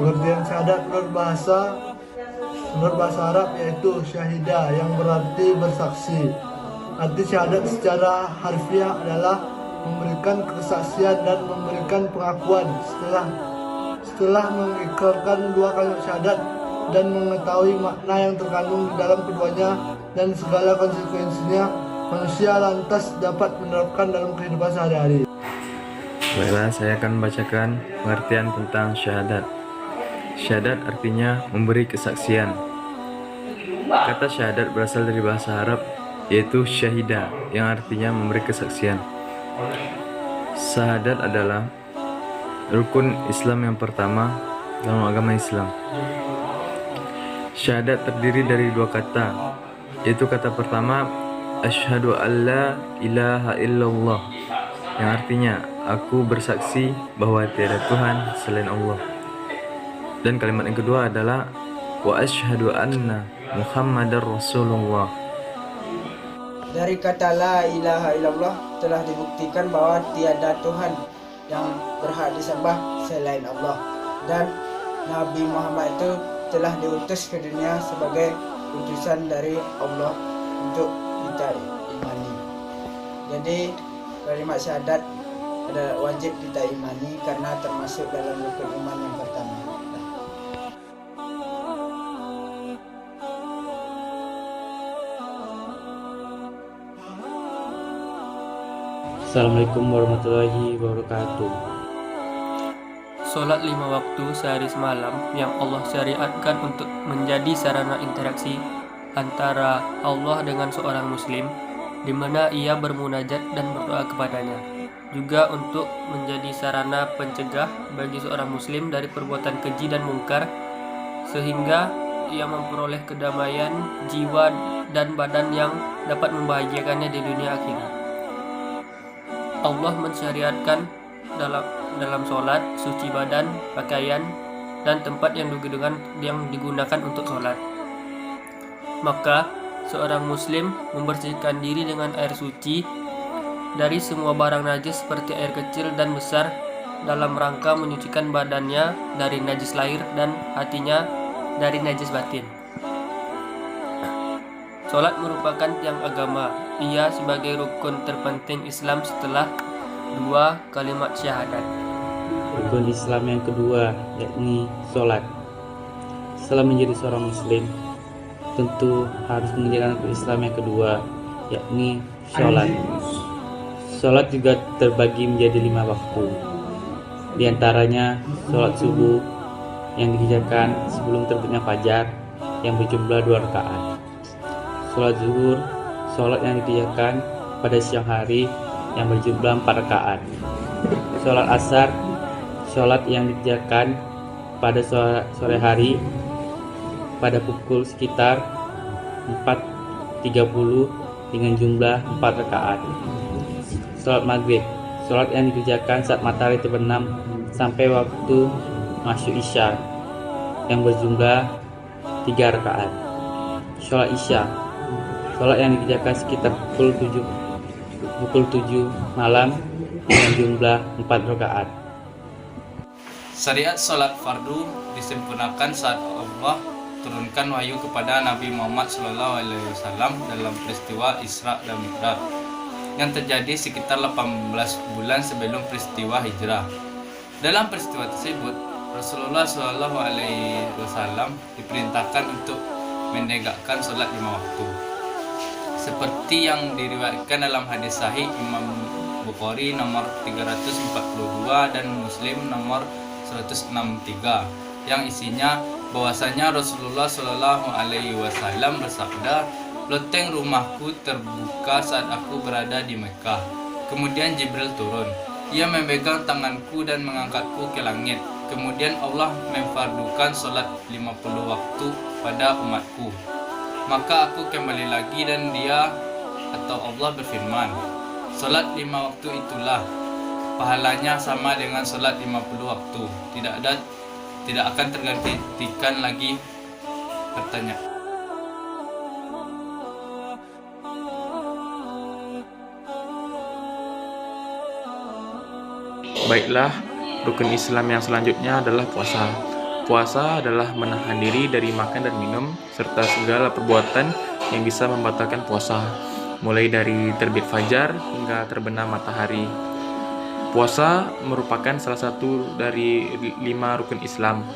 Pengertian syahadat menurut bahasa Arab yaitu syahida yang berarti bersaksi. Arti syahadat secara harfiah adalah memberikan kesaksian dan memberikan pengakuan setelah mengikrarkan dua kalimat syahadat dan mengetahui makna yang terkandung di dalam keduanya dan segala konsekuensinya, manusia lantas dapat menerapkan dalam kehidupan sehari-hari. Baiklah, saya akan membacakan pengertian tentang syahadat. Syahadat artinya memberi kesaksian. Kata syahadat berasal dari bahasa Arab yaitu syahida yang artinya memberi kesaksian. Syahadat adalah rukun Islam yang pertama dalam agama Islam. Syahadat terdiri dari dua kata, yaitu kata pertama asyhadu alla ilaha illallah yang artinya aku bersaksi bahwa tiada Tuhan selain Allah. Dan kalimat yang kedua adalah wa asyhadu anna Muhammadar Rasulullah. Dari kata la ilaha illallah telah dibuktikan bahwa tiada Tuhan yang berhak disembah selain Allah, dan Nabi Muhammad itu telah diutus ke dunia sebagai utusan dari Allah untuk kita imani. Jadi kalimat syahadat adalah wajib kita imani karena termasuk dalam rukun iman yang pertama. Assalamualaikum warahmatullahi wabarakatuh. Sholat 5 waktu sehari semalam yang Allah syariatkan untuk menjadi sarana interaksi antara Allah dengan seorang muslim, di mana ia bermunajat dan berdoa kepadanya. Juga untuk menjadi sarana pencegah bagi seorang muslim dari perbuatan keji dan mungkar, sehingga ia memperoleh kedamaian jiwa dan badan yang dapat membahagiakannya di dunia akhirat. Allah mensyariatkan dalam sholat, suci badan, pakaian, dan tempat yang digunakan untuk sholat. Maka seorang muslim membersihkan diri dengan air suci dari semua barang najis seperti air kecil dan besar dalam rangka menyucikan badannya dari najis lahir dan hatinya dari najis batin. Sholat merupakan tiang agama. Ia sebagai rukun terpenting Islam setelah dua kalimat syahadat. Rukun Islam yang kedua yakni sholat. Setelah menjadi seorang muslim, tentu harus menjalankan rukun Islam yang kedua yakni sholat. Sholat juga terbagi menjadi 5 waktu. Di antaranya sholat subuh yang dikerjakan sebelum terbitnya fajar yang berjumlah 2 rakaat. Sholat zuhur, sholat yang dikerjakan pada siang hari yang berjumlah 4 rakaat. Sholat asar, sholat yang dikerjakan pada sore hari pada pukul sekitar 4.30 dengan jumlah 4 rakaat. Sholat maghrib, sholat yang dikerjakan saat matahari terbenam sampai waktu masuk isya yang berjumlah 3 rakaat. Sholat isya, sholat yang dikerjakan sekitar pukul 7 malam dengan jumlah 4 rakaat. Syariat sholat fardu disempurnakan saat Allah turunkan wahyu kepada Nabi Muhammad SAW dalam peristiwa Isra dan Mi'raj yang terjadi sekitar 18 bulan sebelum peristiwa hijrah. Dalam peristiwa tersebut, Rasulullah SAW diperintahkan untuk menegakkan sholat 5 waktu. Seperti yang diriwayatkan dalam hadis sahih Imam Bukhari nomor 342 dan Muslim nomor 163 yang isinya bahwasanya Rasulullah SAW bersabda, "Loteng rumahku terbuka saat aku berada di Mekah. Kemudian Jibril turun. Ia memegang tanganku dan mengangkatku ke langit. Kemudian Allah memfardukan sholat 50 waktu pada umatku. Maka aku kembali lagi dan dia atau Allah berfirman, sholat 5 waktu itulah pahalanya sama dengan sholat 50 waktu. Tidak akan tergantikan lagi." Bertanya. Baiklah, rukun Islam yang selanjutnya adalah puasa. Puasa adalah menahan diri dari makan dan minum, serta segala perbuatan yang bisa membatalkan puasa, mulai dari terbit fajar hingga terbenam matahari. Puasa merupakan salah satu dari 5 rukun Islam.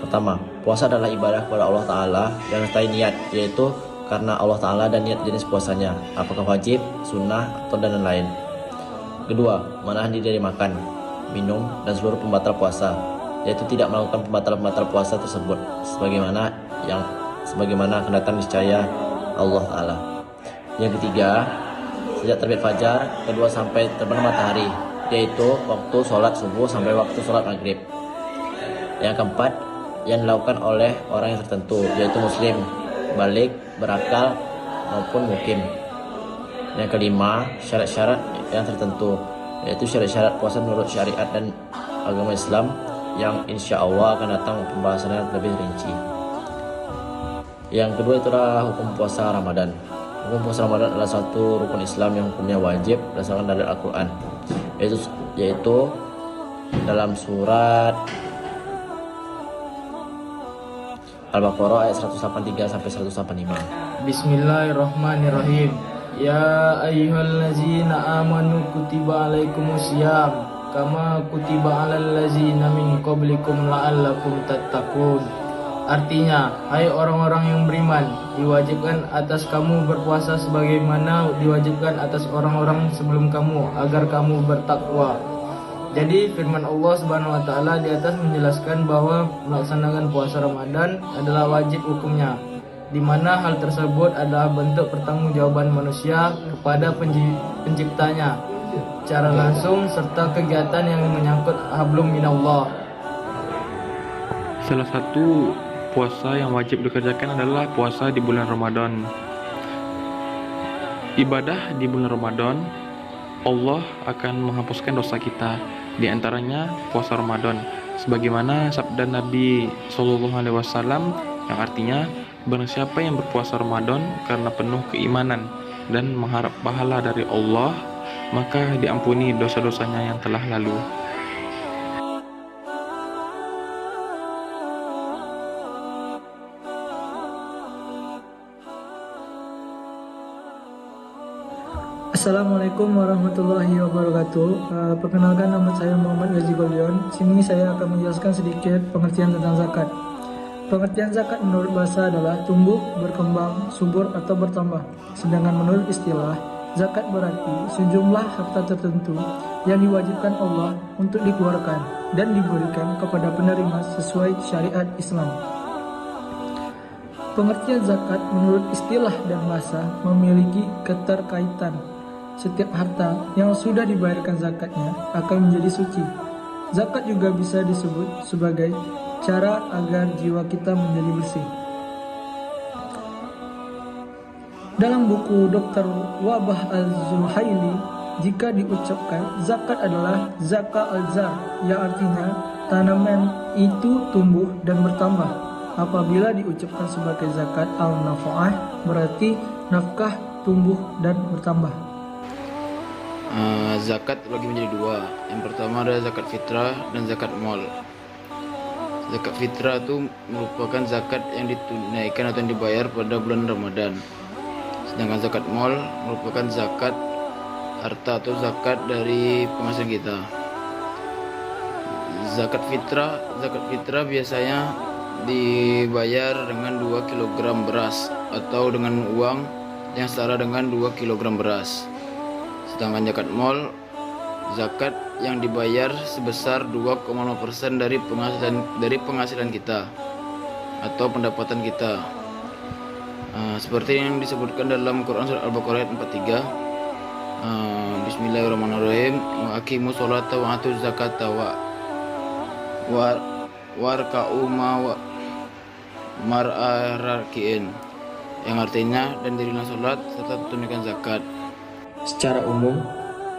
Pertama, puasa adalah ibadah kepada Allah Ta'ala dan sertai niat, yaitu karena Allah Ta'ala dan niat jenis puasanya, apakah wajib, sunnah, atau dan lain-lain. Kedua, menahan diri dari makan, minum, dan seluruh pembatal puasa, yaitu tidak melakukan pembatal-pembatal puasa tersebut, sebagaimana akan datang niscaya Allah Ta'ala. Yang ketiga, sejak terbit fajar, kedua sampai terbenam matahari, yaitu waktu sholat subuh sampai waktu sholat maghrib. Yang keempat, yang dilakukan oleh orang yang tertentu, yaitu muslim, balik, berakal, maupun mukim. Yang kelima, syarat-syarat yang tertentu, yaitu syarat-syarat puasa menurut syariat dan agama Islam, yang insya Allah akan datang pembahasannya lebih rinci. Yang kedua itulah hukum puasa Ramadan. Hukum puasa Ramadan adalah satu rukun Islam yang hukumnya wajib berdasarkan dalil Al-Quran, yaitu dalam surat Al-Baqarah ayat 183 sampai 185. Bismillahirrahmanirrahim. Ya ayyuhallazina amanu kutiba alaikumusiyam kama kutiba alal ladzina min qablikum la'allakum tattaqun. Artinya, hai orang-orang yang beriman, diwajibkan atas kamu berpuasa sebagaimana diwajibkan atas orang-orang sebelum kamu agar kamu bertakwa. Jadi firman Allah Subhanahu wa taala di atas menjelaskan bahwa melaksanakan puasa Ramadan adalah wajib hukumnya, di mana hal tersebut adalah bentuk pertanggungjawaban manusia kepada penciptanya secara langsung serta kegiatan yang menyangkut hablum minallah. Salah satu puasa yang wajib dikerjakan adalah puasa di bulan Ramadan. Ibadah di bulan Ramadan, Allah akan menghapuskan dosa kita, di antaranya puasa Ramadan, sebagaimana sabda Nabi SAW yang artinya, barang siapa yang berpuasa Ramadan karena penuh keimanan dan mengharap pahala dari Allah, maka diampuni dosa-dosanya yang telah lalu. Assalamualaikum warahmatullahi wabarakatuh. Perkenalkan, nama saya Muhammad Gazi Golion. Sini saya akan menjelaskan sedikit pengertian tentang zakat. Pengertian zakat menurut bahasa adalah tumbuh, berkembang, subur atau bertambah. Sedangkan menurut istilah, zakat berarti sejumlah harta tertentu yang diwajibkan Allah untuk dikeluarkan dan diberikan kepada penerima sesuai syariat Islam. Pengertian zakat menurut istilah dan bahasa memiliki keterkaitan. Setiap harta yang sudah dibayarkan zakatnya akan menjadi suci. Zakat juga bisa disebut sebagai cara agar jiwa kita menjadi bersih. Dalam buku Dr. Wabah Al-Zuhaili, jika diucapkan zakat adalah zakat al-zar, yang artinya tanaman itu tumbuh dan bertambah. Apabila diucapkan sebagai zakat al-nafa'ah, berarti nafkah tumbuh dan bertambah. Zakat terbagi menjadi dua. Yang pertama adalah zakat fitrah dan zakat mal. Zakat fitrah itu merupakan zakat yang ditunaikan atau yang dibayar pada bulan Ramadan. Sedangkan zakat mal merupakan zakat harta atau zakat dari penghasilan kita. Zakat fitrah biasanya dibayar dengan 2 kg beras atau dengan uang yang setara dengan 2 kg beras. Sedangkan zakat mal, zakat yang dibayar sebesar 2,5% dari penghasilan kita atau pendapatan kita. Seperti yang disebutkan dalam Quran surat Al-Baqarah ayat 43. Bismillahirrahmanirrahim. Wa aqimus sholata wa atuz zakata warka'u mar'arakiin, yang artinya dan dirilah salat serta tunaikan zakat. Secara umum,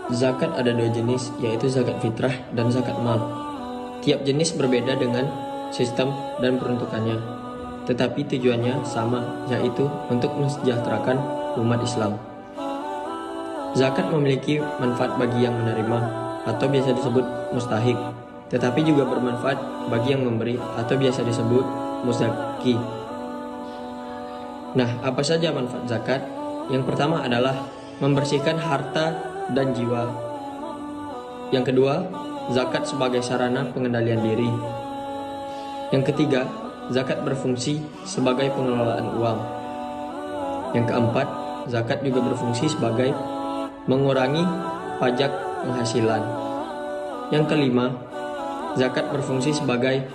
zakat ada dua jenis, yaitu zakat fitrah dan zakat mal. Tiap jenis berbeda dengan sistem dan peruntukannya, tetapi tujuannya sama, yaitu untuk mensejahterakan umat Islam. Zakat memiliki manfaat bagi yang menerima, atau biasa disebut mustahik. tetapi juga bermanfaat bagi yang memberi atau biasa disebut muzaki. Nah, apa saja manfaat zakat? Yang pertama adalah membersihkan harta dan jiwa. Yang kedua, zakat sebagai sarana pengendalian diri. Yang ketiga, zakat berfungsi sebagai pengelolaan uang. Yang keempat, zakat juga berfungsi sebagai mengurangi pajak penghasilan. Yang kelima, zakat berfungsi sebagai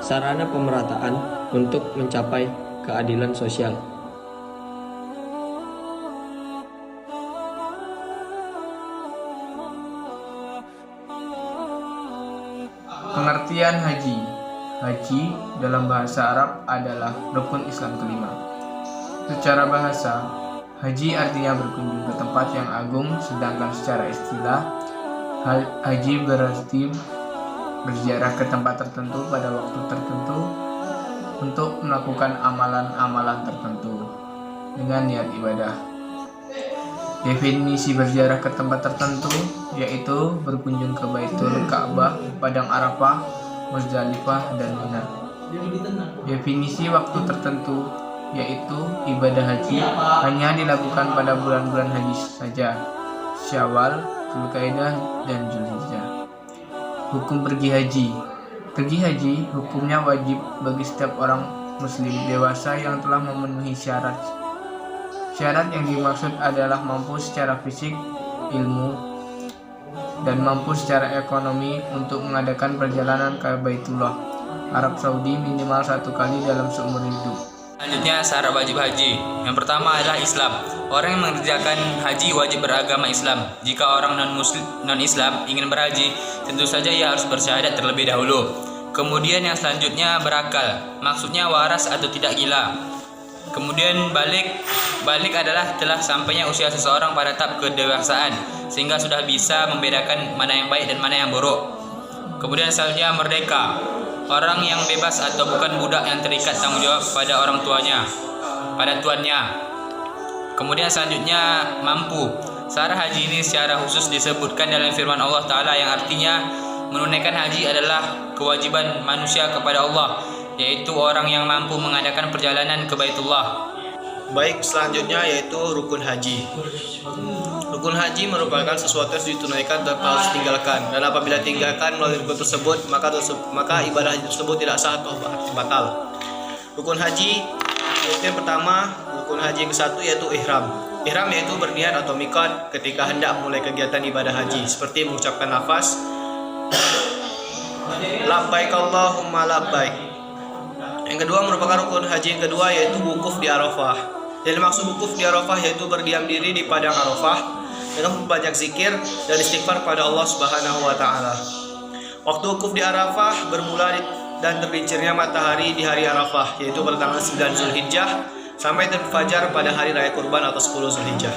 sarana pemerataan untuk mencapai keadilan sosial. Pengertian haji. Haji dalam bahasa Arab adalah rukun Islam kelima. Secara bahasa, haji artinya berkunjung ke tempat yang agung, sedangkan secara istilah, haji berarti berziarah ke tempat tertentu pada waktu tertentu untuk melakukan amalan-amalan tertentu dengan niat ibadah. Definisi berziarah ke tempat tertentu yaitu berkunjung ke Baitul Ka'bah, Padang Arafah, Muzdalifah, dan Mina. Definisi waktu tertentu yaitu ibadah haji hanya dilakukan pada bulan-bulan haji saja, Syawal, Dzulqa'dah, dan Dzulhijjah. Hukum pergi haji. Pergi haji hukumnya wajib bagi setiap orang muslim dewasa yang telah memenuhi syarat. Syarat yang dimaksud adalah mampu secara fisik, ilmu, dan mampu secara ekonomi untuk mengadakan perjalanan ke Baitullah, Arab Saudi minimal 1 kali dalam seumur hidup. Selanjutnya syarat wajib haji. Yang pertama adalah Islam. Orang yang mengerjakan haji wajib beragama Islam. Jika orang non-Islam ingin berhaji, tentu saja ia harus bersyahadat terlebih dahulu. Kemudian yang selanjutnya berakal. Maksudnya waras atau tidak gila. Kemudian balik adalah telah sampainya usia seseorang pada tahap kedewasaan sehingga sudah bisa membedakan mana yang baik dan mana yang buruk. Kemudian selanjutnya merdeka. Orang yang bebas atau bukan budak yang terikat tanggung jawab pada orang tuanya, pada tuannya. Kemudian selanjutnya mampu. Syarat haji ini secara khusus disebutkan dalam firman Allah Ta'ala yang artinya menunaikan haji adalah kewajiban manusia kepada Allah, yaitu orang yang mampu mengadakan perjalanan ke Baitullah. Baik, selanjutnya yaitu rukun haji. Rukun haji merupakan sesuatu yang ditunaikan tanpa harus tinggalkan, dan apabila tinggalkan melalui rukun tersebut maka ibadah haji tersebut tidak sah atau batal. Rukun haji yaitu yang pertama, rukun haji yang ke-1 yaitu ihram. Ihram yaitu berniat atau miqat ketika hendak memulai kegiatan ibadah haji, seperti mengucapkan lafaz labbaik Allahumma labbaik. Yang kedua merupakan rukun haji yang kedua yaitu wukuf di Arafah. Yang dimaksud wukuf di Arafah yaitu berdiam diri di padang Arafah dengan memperbanyak zikir dan istighfar pada Allah Subhanahu wa taala. Waktu wukuf di Arafah bermula dan tergelincirnya matahari di hari Arafah, yaitu pada tanggal 9 Zulhijjah sampai terbit fajar pada hari raya Kurban atau 10 Zulhijjah.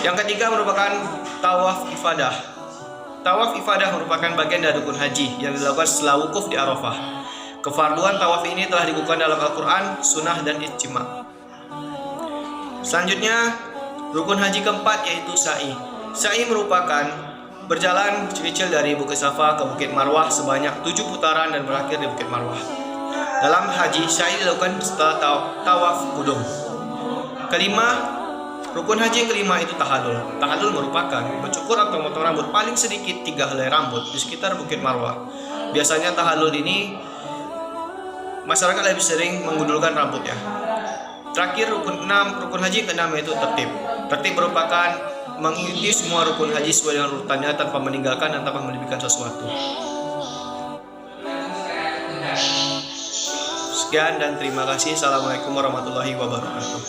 Yang ketiga merupakan tawaf ifadah. Tawaf ifadah merupakan bagian dari rukun haji yang dilakukan setelah wukuf di Arafah. Kefarduan tawaf ini telah dikukuhkan dalam Al-Quran, Sunnah, dan Ijma'. Selanjutnya, rukun haji keempat yaitu sa'i. Sa'i merupakan berjalan kecil dari Bukit Safa ke Bukit Marwah sebanyak 7 putaran dan berakhir di Bukit Marwah. Dalam haji, sa'i dilakukan setelah tawaf qudum. Kelima, rukun haji yang kelima itu tahallul. Tahallul merupakan mencukur atau memotong rambut paling sedikit 3 helai rambut di sekitar Bukit Marwah. Biasanya tahallul ini masyarakat lebih sering menggundulkan rambutnya. Terakhir rukun haji ke-6 yaitu tertib. Tertib merupakan mengikuti semua rukun haji sesuai dengan urutannya tanpa meninggalkan dan tanpa melebihkan sesuatu. Sekian dan terima kasih. Assalamualaikum warahmatullahi wabarakatuh.